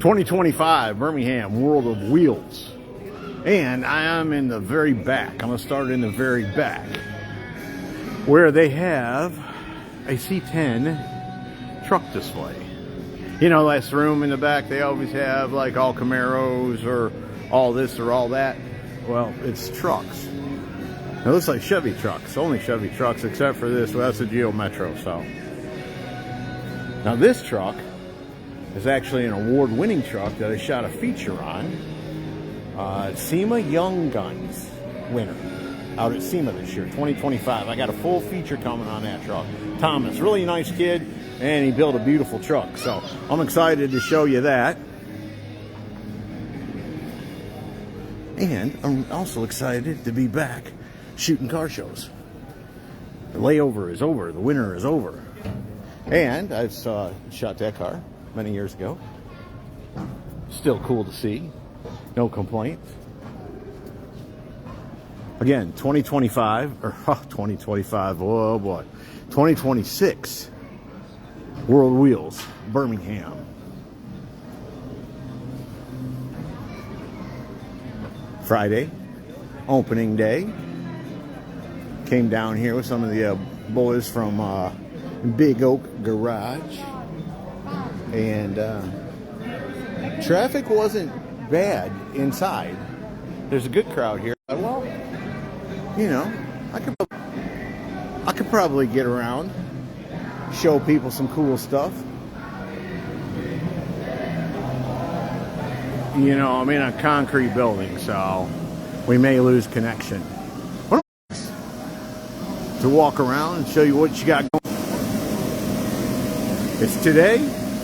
2025 Birmingham World of Wheels. And I am in the very back. I'm going to start in the very back, where they have a C10 truck display. You know, last room in the back, they always have like all Camaros or all this or all that. Well, it's trucks. It looks like Chevy trucks, only Chevy trucks, except for this. Well, that's a Geo Metro. So now this truck is actually an award-winning truck that I shot a feature on. SEMA Young Guns winner out at SEMA this year, 2025. I got a full feature coming on that truck. Thomas, really nice kid, and he built a beautiful truck. So I'm excited to show you that. And I'm also excited to be back shooting car shows. The layover is over. The winter is over. And I've shot that car many years ago. Still cool to see. No complaints. Again, 2025, or 2025, oh boy. 2026 World Wheels, Birmingham. Friday, opening day. Came down here with some of the boys from Big Oak Garage. And traffic wasn't bad inside. There's a good crowd here. Well, you know, I could probably get around, show people some cool stuff. You know, I'm in a concrete building, so we may lose connection. To walk around and show you what you got going. It's today,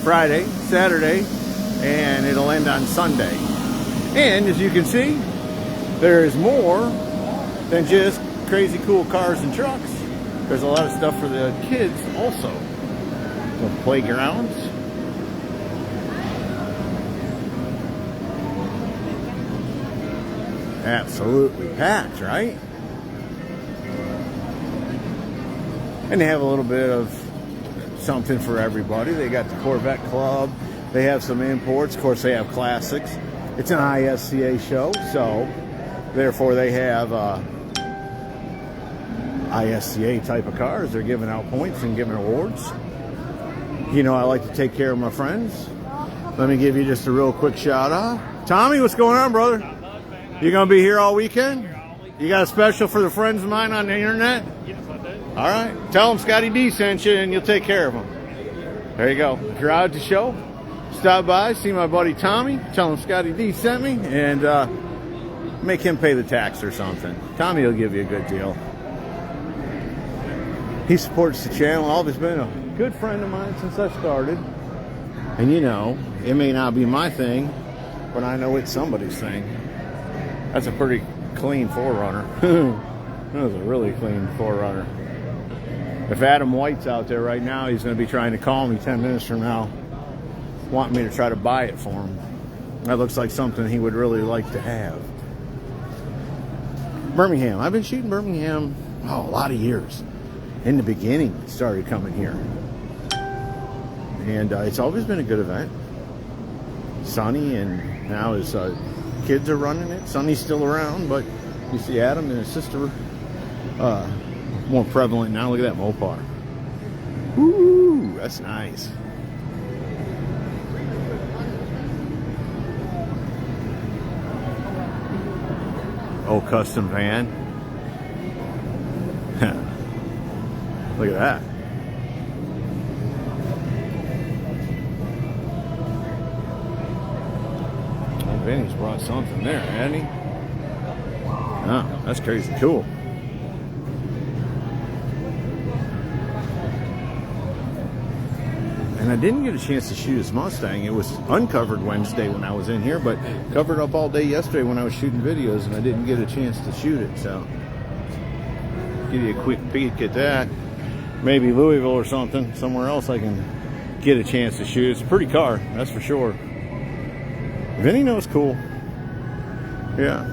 Friday, Saturday, and it'll end on Sunday. And as you can see, there is more than just crazy cool cars and trucks. There's a lot of stuff for the kids also. The playgrounds. Absolutely packed, right? And they have a little bit of something for everybody. They got the Corvette Club. They have some imports. Of course, they have classics. It's an ISCA show, so therefore they have ISCA type of cars. They're giving out points and giving awards. You know, I like to take care of my friends. Let me give you just a real quick shout out. Tommy, what's going on, brother? You gonna be here all weekend? You got a special for the friends of mine on the internet? Yes, I do. All right. Tell them Scotty D sent you and you'll take care of them. There you go. If you're out at the show, stop by, see my buddy Tommy, tell him Scotty D sent me, and make him pay the tax or something. Tommy will give you a good deal. He supports the channel. Always been a good friend of mine since I started. And you know, it may not be my thing, but I know it's somebody's thing. That's a pretty clean 4Runner. That was a really clean 4Runner. If Adam White's out there right now, he's going to be trying to call me 10 minutes from now, wanting me to try to buy it for him. That looks like something he would really like to have. Birmingham. I've been shooting Birmingham a lot of years. In the beginning, I started coming here. And it's always been a good event. Sonny, and now his kids are running it. Sonny's still around, but you see Adam and his sister more prevalent now. Look at that Mopar. Ooh, that's nice. Oh, custom van. Look at that. Oh, Vinny's brought something there, hasn't he? Oh, that's crazy cool. And I didn't get a chance to shoot his Mustang. It was uncovered Wednesday when I was in here, but covered up all day yesterday when I was shooting videos, and I didn't get a chance to shoot it. So, give you a quick peek at that. Maybe Louisville or something, somewhere else I can get a chance to shoot. It's a pretty car, that's for sure. Vinny knows cool. Yeah.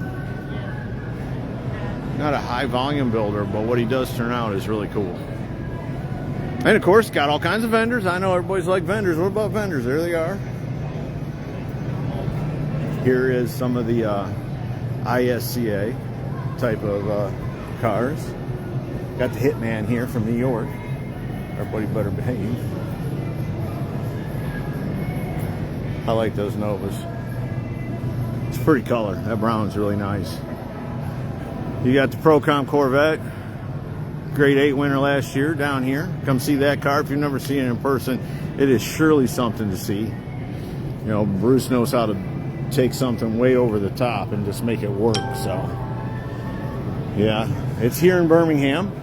Not a high volume builder, but what he does turn out is really cool. And of course, got all kinds of vendors. I know everybody's like vendors. What about vendors? There they are. Here is some of the ISCA type of cars. Got the Hitman here from New York. Everybody better behave. I like those Novas. It's a pretty color. That brown's really nice. You got the Procom Corvette. Grade 8 winner last year down here. Come see that car. If you've never seen it in person, it is surely something to see. You know, Bruce knows how to take something way over the top and just make it work. So, yeah, it's here in Birmingham.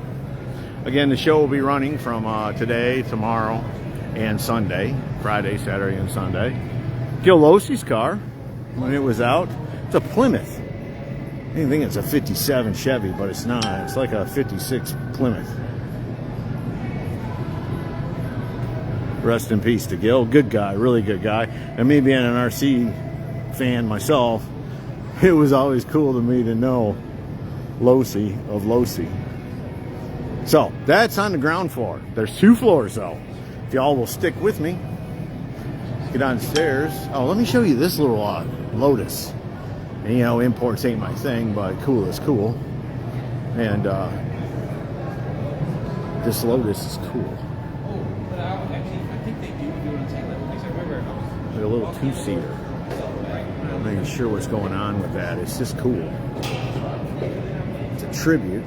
Again, the show will be running from today, tomorrow, and Sunday. Friday, Saturday, and Sunday. Gil Losey's car, when it was out, it's a Plymouth. I think it's a 57 Chevy, but it's not. It's like a 56 Plymouth. Rest in peace to Gil. Good guy, really good guy. And me being an RC fan myself, it was always cool to me to know Losey of Losey. So, that's on the ground floor. There's 2 floors, though. If y'all will stick with me, get downstairs. Oh, let me show you this little Lotus. And, you know, imports ain't my thing, but cool is cool. And this Lotus is cool. I think they do it on same level because I remember Like a little 2-seater. I'm not even sure what's going on with that. It's just cool. It's a tribute.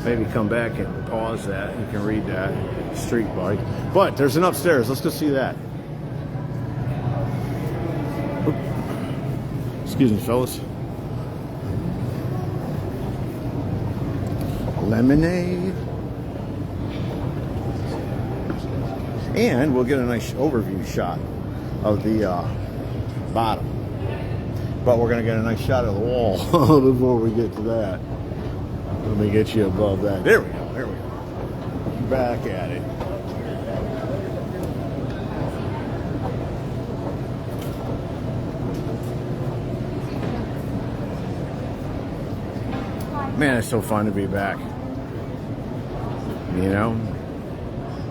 Maybe come back and pause that. You can read that. Street bike. But there's an upstairs. Let's go see that. Excuse me, fellas. Lemonade. And we'll get a nice overview shot of the bottom. But we're going to get a nice shot of the wall before we get to that. Let me get you above that. There we go. There we go. Back at it. Man, it's so fun to be back. You know?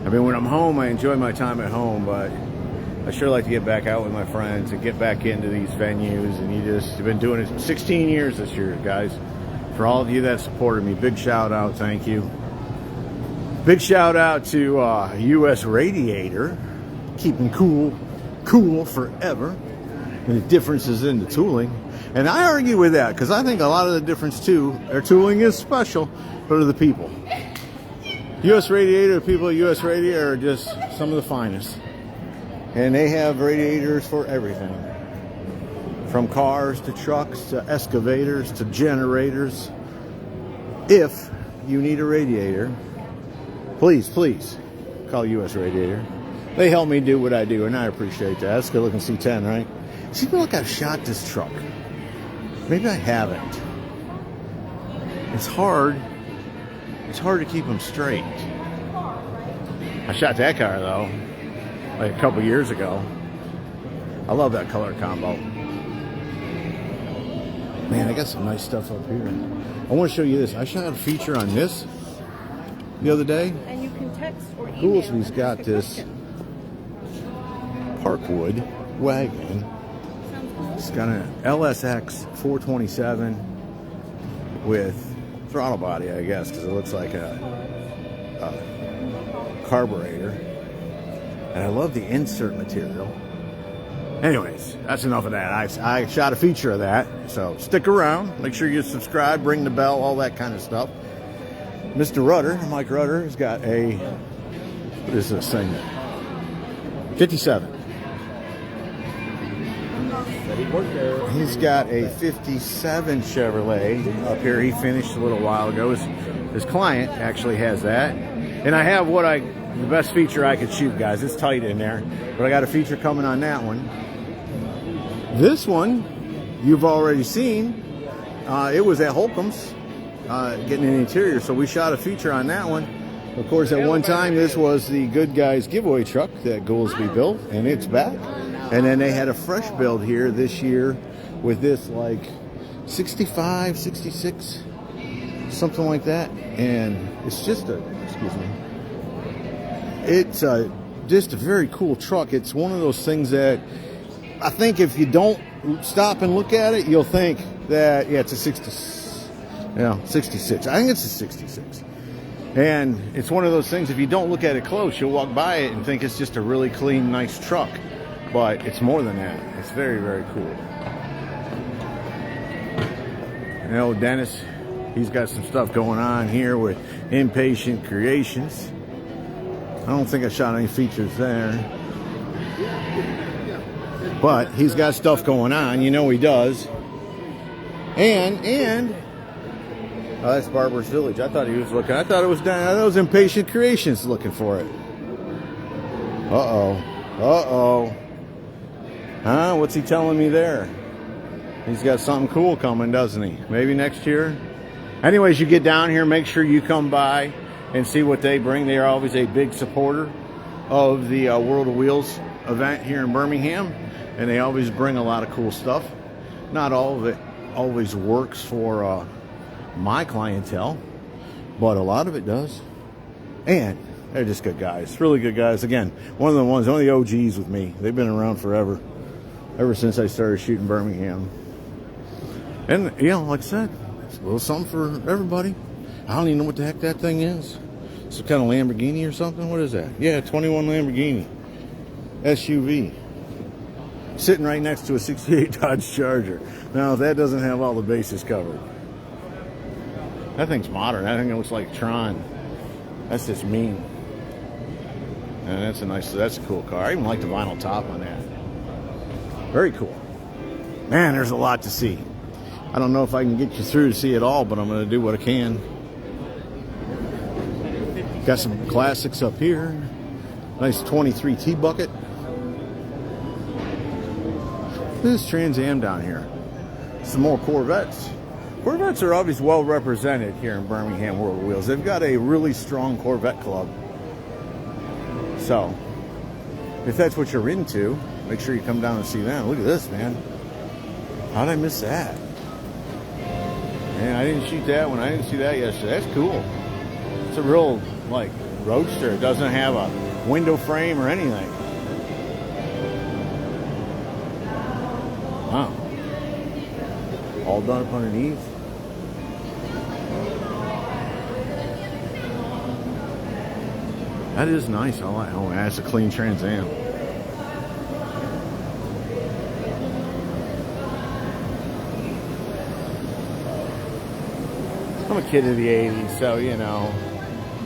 I mean, when I'm home, I enjoy my time at home, but I sure like to get back out with my friends and get back into these venues. And you've been doing it 16 years this year, guys. For all of you that supported me, big shout out, thank you. Big shout out to US Radiator, keeping cool forever. And the difference is in the tooling. And I argue with that because I think a lot of the difference too, their tooling is special, but are the people. US Radiator, the people at US Radiator are just some of the finest. And they have radiators for everything. From cars to trucks to excavators to generators. If you need a radiator, please call US Radiator. They help me do what I do, and I appreciate that. That's a good looking C10, right? Seems like I've shot this truck. Maybe I haven't. It's hard to keep them straight. I shot that car though, like a couple years ago. I love that color combo. Man, I got some nice stuff up here. I want to show you this. I shot a feature on this the other day. And you can text or email. Goolsby's got this Parkwood wagon. It's got an LSX 427 with throttle body, I guess, because it looks like a carburetor. And I love the insert material. Anyways, that's enough of that. I shot a feature of that, so stick around. Make sure you subscribe, ring the bell, all that kind of stuff. Mr. Rudder, Mike Rudder, has got a, what is this thing? 57. He's got a 57 Chevrolet up here. He finished a little while ago. His client actually has that. And I have the best feature I could shoot, guys. It's tight in there. But I got a feature coming on that one. This one, you've already seen. It was at Holcomb's, getting an interior. So we shot a feature on that one. Of course, at one time, this was the Good Guys giveaway truck that Goolsby built. And it's back. And then they had a fresh build here this year with this like 65, 66, something like that. And it's just it's just a very cool truck. It's one of those things that I think if you don't stop and look at it, you'll think that, yeah, it's a 66. I think it's a 66. And it's one of those things, if you don't look at it close, you'll walk by it and think it's just a really clean, nice truck. But it's more than that. It's very, very cool. You know, Dennis, he's got some stuff going on here with Impatient Creations. I don't think I shot any features there. But he's got stuff going on. You know he does. And oh, that's Barber's Village. I thought he was looking. I thought it was down. I thought it was Impatient Creations looking for it. Uh-oh. Huh? What's he telling me there? He's got something cool coming, doesn't he? Maybe next year? Anyways, you get down here, make sure you come by and see what they bring. They are always a big supporter of the World of Wheels event here in Birmingham. And they always bring a lot of cool stuff. Not all of it always works for my clientele, but a lot of it does. And they're just good guys, really good guys. Again, one of the OGs with me. They've been around forever, ever since I started shooting Birmingham. And, you know, like I said, it's a little something for everybody. I don't even know what the heck that thing is. It's a kind of Lamborghini or something. What is that? Yeah, 21 Lamborghini SUV. Sitting right next to a 68 Dodge Charger. Now, that doesn't have all the bases covered. That thing's modern. I think it looks like Tron. That's just mean. And that's a cool car. I even like the vinyl top on that. Very cool. Man, there's a lot to see. I don't know if I can get you through to see it all, but I'm going to do what I can. Got some classics up here. Nice 23 T-bucket. This Trans Am down here. Some more Corvettes. Corvettes are always well represented here in Birmingham World of Wheels. They've got a really strong Corvette club. So, if that's what you're into, make sure you come down and see them. Look at this, man. How did I miss that? Man, I didn't shoot that one. I didn't see that yesterday. That's cool. It's a real, like, roadster. It doesn't have a window frame or anything. Wow. All done up underneath. That is nice. I like. Oh, that's a clean Trans Am. I'm a kid of the 80s, so, you know,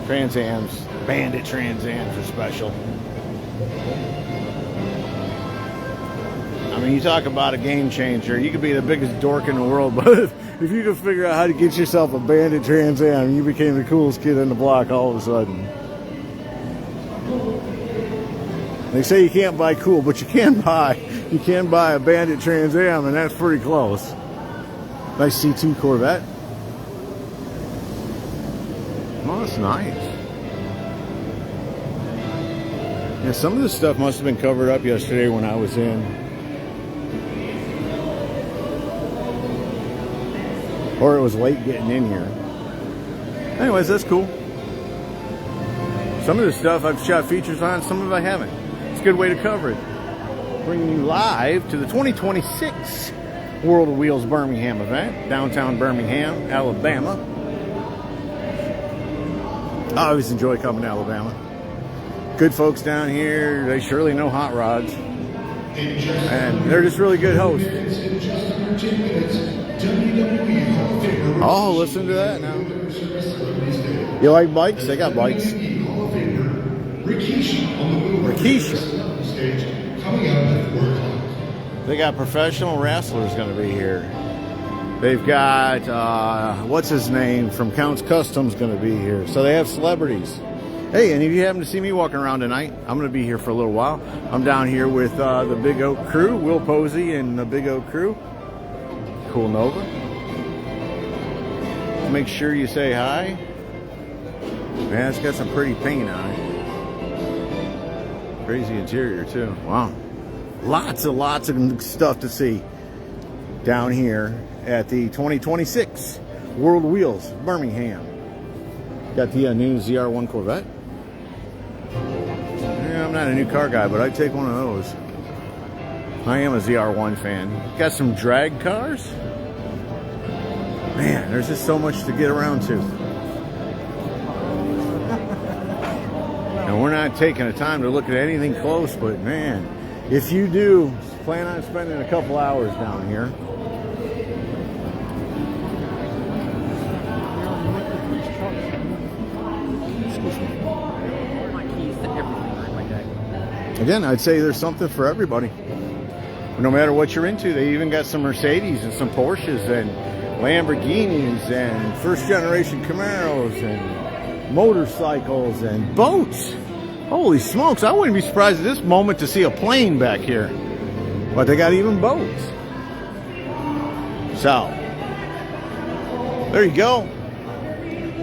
Trans Ams, Bandit Trans Ams are special. I mean, you talk about a game changer. You could be the biggest dork in the world, but if you could figure out how to get yourself a Bandit Trans Am, you became the coolest kid in the block all of a sudden. They say you can't buy cool, but you can buy a Bandit Trans Am, and that's pretty close. Nice C2 Corvette. Oh, that's nice. Yeah, some of this stuff must have been covered up yesterday when I was in. Or it was late getting in here. Anyways, that's cool. Some of this stuff I've shot features on, some of it I haven't. It's a good way to cover it. Bringing you live to the 2026 World of Wheels Birmingham event, downtown Birmingham, Alabama. I always enjoy coming to Alabama. Good folks down here. They surely know hot rods. And they're just really good hosts. Oh, listen to that now. You like bikes? They got bikes. Rikisha. They got professional wrestlers going to be here. They've got, what's his name from Count's Customs going to be here. So they have celebrities. Hey, and if you happen to see me walking around tonight, I'm going to be here for a little while. I'm down here with the Big Oak crew, Will Posey and the Big Oak crew. Cool Nova. Make sure you say hi. Man, it's got some pretty paint on it. Crazy interior too. Wow. Lots of stuff to see down here at the 2026 World Wheels Birmingham. Got the new ZR1 Corvette. Yeah, I'm not a new car guy, but I'd take one of those. I am a ZR1 fan. Got some drag cars. Man, there's just so much to get around to. And we're not taking the time to look at anything close, but man, if you do plan on spending a couple hours down here. Excuse me. My keys to everything right my deck. Again, I'd say there's something for everybody. No matter what you're into, they even got some Mercedes and some Porsches and Lamborghinis and first generation Camaros and motorcycles and boats. Holy smokes, I wouldn't be surprised at this moment to see a plane back here. But they got even boats. So, there you go.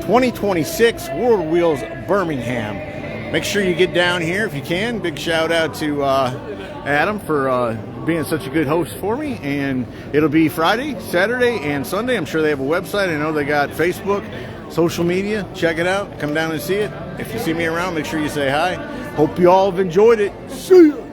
2026 World of Wheels Birmingham. Make sure you get down here if you can. Big shout out to Adam for being such a good host for me. And it'll be Friday, Saturday, and Sunday. I'm sure they have a website. I know they got Facebook, social media. Check it out. Come down and see it. If you see me around, make sure you say hi. Hope you all have enjoyed it. See ya.